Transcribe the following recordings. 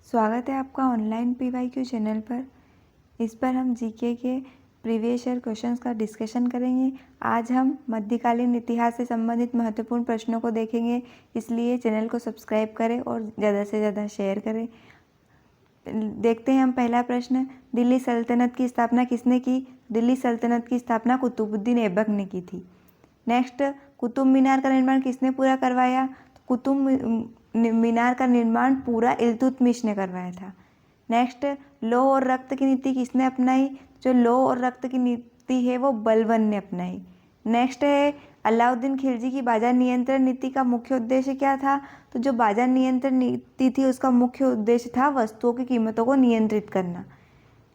स्वागत है आपका ऑनलाइन पीवाईक्यू चैनल पर। इस पर हम जीके के प्रीवियस ईयर क्वेश्चंस का डिस्कशन करेंगे। आज हम मध्यकालीन इतिहास से संबंधित महत्वपूर्ण प्रश्नों को देखेंगे, इसलिए चैनल को सब्सक्राइब करें और ज़्यादा से ज़्यादा शेयर करें। देखते हैं हम पहला प्रश्न। दिल्ली सल्तनत की स्थापना किसने की? दिल्ली सल्तनत की स्थापना कुतुबुद्दीन ऐबक ने की थी। नेक्स्ट, कुतुब मीनार का निर्माण किसने पूरा करवाया? कुतुब मीनार का निर्माण पूरा इल्तुतमिश ने करवाया था। नेक्स्ट, लौह और रक्त की नीति किसने अपनाई? जो लौह और रक्त की नीति है वो बलबन ने अपनाई। नेक्स्ट है, अलाउद्दीन खिलजी की बाजार नियंत्रण नीति का मुख्य उद्देश्य क्या था? तो जो बाजार नियंत्रण नीति थी उसका मुख्य उद्देश्य था वस्तुओं की कीमतों को नियंत्रित करना।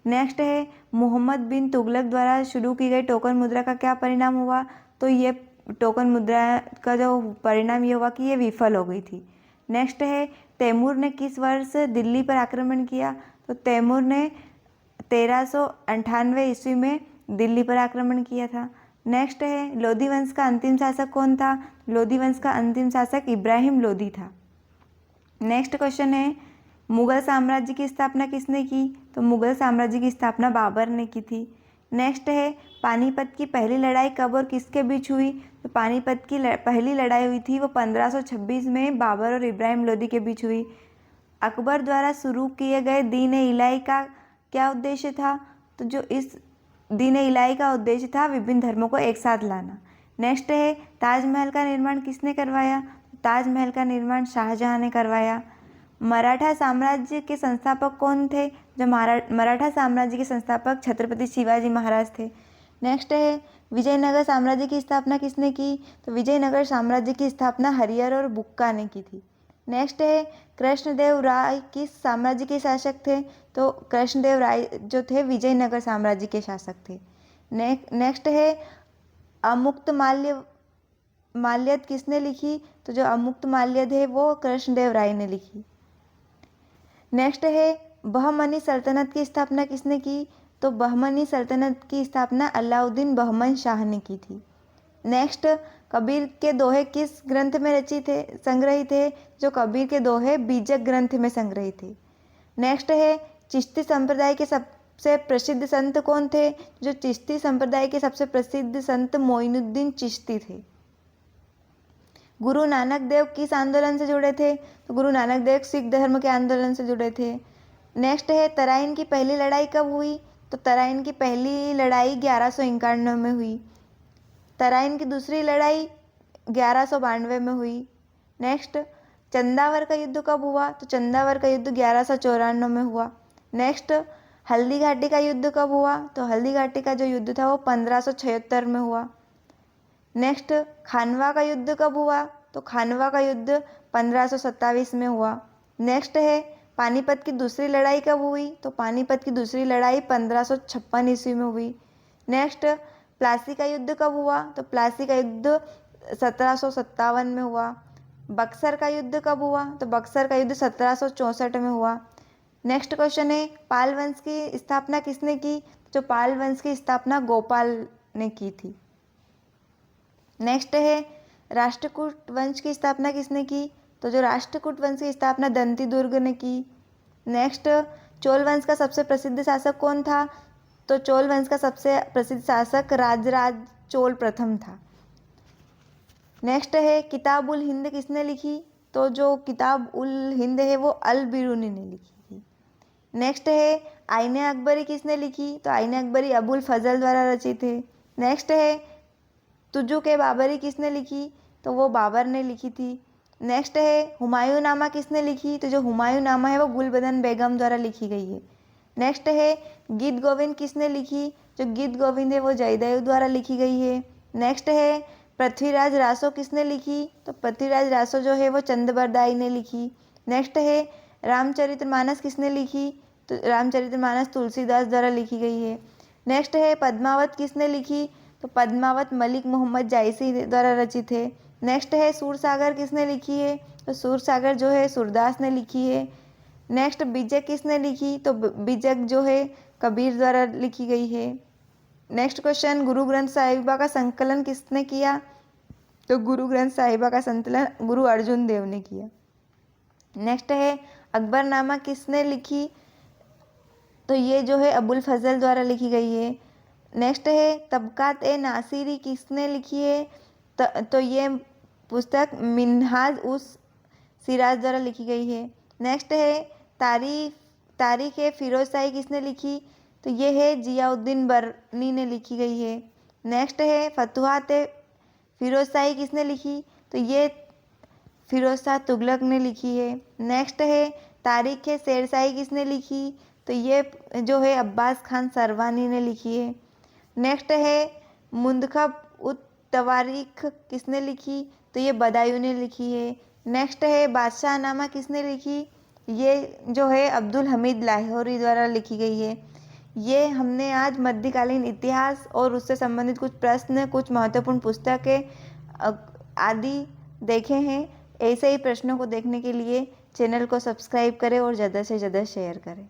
नेक्स्ट है, मोहम्मद बिन तुगलक द्वारा शुरू की गई टोकन मुद्रा का क्या परिणाम हुआ? तो ये टोकन मुद्रा का जो परिणाम ये हुआ कि ये विफल हो गई थी। नेक्स्ट है, तैमूर ने किस वर्ष दिल्ली पर आक्रमण किया? तो तैमूर ने 1398 ईस्वी में दिल्ली पर आक्रमण किया था। नेक्स्ट है, लोधी वंश का अंतिम शासक कौन था? लोधी वंश का अंतिम शासक इब्राहिम लोधी था। नेक्स्ट क्वेश्चन है, मुगल साम्राज्य की स्थापना किसने की? तो मुगल साम्राज्य की स्थापना बाबर ने की थी। नेक्स्ट है, पानीपत की पहली लड़ाई कब और किसके बीच हुई? तो पानीपत की पहली लड़ाई हुई थी वो 1526 में बाबर और इब्राहिम लोदी के बीच हुई। अकबर द्वारा शुरू किए गए दीन इलाही का क्या उद्देश्य था? तो जो इस दीन इलाही का उद्देश्य था विभिन्न धर्मों को एक साथ लाना। नेक्स्ट है, ताजमहल का निर्माण किसने करवाया? ताजमहल का निर्माण शाहजहां ने करवाया। मराठा साम्राज्य के संस्थापक कौन थे? जो मराठा साम्राज्य के संस्थापक छत्रपति शिवाजी महाराज थे। नेक्स्ट है, विजयनगर साम्राज्य की स्थापना किसने की? तो विजयनगर साम्राज्य की स्थापना हरिहर और बुक्का ने की थी। नेक्स्ट है, कृष्णदेव राय किस साम्राज्य के शासक थे? तो कृष्णदेव राय जो थे विजयनगर साम्राज्य के शासक थे। नेक्स्ट है, अमुक्त माल्यद किसने लिखी? तो जो अमुक्त माल्यद है वो कृष्णदेव राय ने लिखी। नेक्स्ट है, बहमनी सल्तनत की स्थापना किसने की? तो बहमनी सल्तनत की स्थापना अलाउद्दीन बहमन शाह ने की थी। नेक्स्ट, कबीर के दोहे किस ग्रंथ में संग्रहित थे? जो कबीर के दोहे बीजक ग्रंथ में संग्रहित थे। नेक्स्ट है, चिश्ती संप्रदाय के सबसे प्रसिद्ध संत कौन थे? जो चिश्ती संप्रदाय के सबसे प्रसिद्ध संत मोइनुद्दीन चिश्ती थे। गुरु नानक देव किस आंदोलन से जुड़े थे? तो गुरु नानक देव सिख धर्म के आंदोलन से जुड़े थे। नेक्स्ट है, तराइन की पहली लड़ाई कब हुई? तो तराइन की पहली लड़ाई 1191 में हुई। तराइन की दूसरी लड़ाई 1192 में हुई। नेक्स्ट, चंदावर का युद्ध कब हुआ? तो चंदावर का युद्ध 1194 में हुआ। नेक्स्ट, हल्दी घाटी का युद्ध कब हुआ? तो हल्दी घाटी का जो युद्ध था वो 1576 में हुआ। नेक्स्ट, खानवा का युद्ध कब हुआ? तो खानवा का युद्ध 1527 में हुआ। नेक्स्ट है, पानीपत की दूसरी लड़ाई कब हुई? तो पानीपत की दूसरी लड़ाई 1556 ईस्वी में हुई। नेक्स्ट, प्लासी का युद्ध कब हुआ? तो प्लासी का युद्ध 1757 में हुआ। बक्सर का युद्ध कब हुआ? तो बक्सर का युद्ध 1764 में हुआ। नेक्स्ट क्वेश्चन है, पाल वंश की स्थापना किसने की? जो पाल वंश की स्थापना गोपाल ने की थी। नेक्स्ट है, राष्ट्रकूट वंश की स्थापना किसने की? तो जो राष्ट्रकूट वंश की स्थापना दंती दुर्ग ने की। नेक्स्ट, चोल वंश का सबसे प्रसिद्ध शासक कौन था? तो चोल वंश का सबसे प्रसिद्ध शासक राजराज चोल प्रथम था। नेक्स्ट है, किताब उल हिंद किसने लिखी? तो जो किताब उल हिंद है वो अल बिरूनी ने लिखी थी। नेक्स्ट है, आईने अकबरी किसने लिखी? तो आईने अकबरी अबुल फजल द्वारा रचित है। नेक्स्ट है, तुजुक ए बाबरी किसने लिखी? तो वो बाबर ने लिखी थी। नेक्स्ट है, हुमायूं नामा किसने लिखी? तो जो हुमायूं नामा है वो गुलबदन बेगम द्वारा लिखी गई है। नेक्स्ट है, गीत गोविंद किसने लिखी? जो गीत गोविंद है वो जयदेव द्वारा लिखी गई है। नेक्स्ट है, पृथ्वीराज रासो किसने लिखी? तो पृथ्वीराज रासो जो है वो चंद्रबरदाई ने लिखी। नेक्स्ट है, रामचरितमानस किसने लिखी? तो रामचरितमानस तुलसीदास द्वारा लिखी गई है। नेक्स्ट है, पद्मावत किसने लिखी? तो पद्मावत मलिक मोहम्मद जायसी द्वारा रचित है। नेक्स्ट है, सूरसागर किसने लिखी है? तो सूरसागर जो है सूरदास ने लिखी है। नेक्स्ट, बीजक किसने लिखी? तो बीजक जो है कबीर द्वारा लिखी गई है। नेक्स्ट क्वेश्चन, गुरु ग्रंथ साहिबा का संकलन किसने किया? तो गुरु ग्रंथ साहिबा का संकलन गुरु अर्जुन देव ने किया। नेक्स्ट है, अकबरनामा किसने लिखी? तो ये जो है अबुल फजल द्वारा लिखी गई है। नेक्स्ट है तबकात ए नासिरी किसने लिखी है? तो ये पुस्तक मिन्हाज उस सिराज द्वारा लिखी गई है। नेक्स्ट है तारीख ए फिरोजशाही किसने लिखी? तो ये है जियाउद्दीन बरनी ने लिखी गई है। नेक्स्ट है फतुहात ए फिरोजशाही किसने लिखी? तो ये फिरोज शाह तुगलक ने लिखी है। नेक्स्ट है तारीख ए शेरशाही किसने लिखी? तो ये जो है अब्बास खान सरवानी ने लिखी है। नेक्स्ट है मुंतखब उत तवारीख किसने लिखी? तो ये बदायूं ने लिखी है। नेक्स्ट है बादशाहनामा किसने लिखी? ये जो है अब्दुल हमीद लाहौरी द्वारा लिखी गई है। ये हमने आज मध्यकालीन इतिहास और उससे संबंधित कुछ प्रश्न, कुछ महत्वपूर्ण पुस्तकें आदि देखे हैं। ऐसे ही प्रश्नों को देखने के लिए चैनल को सब्सक्राइब करें और ज़्यादा से ज़्यादा शेयर करें।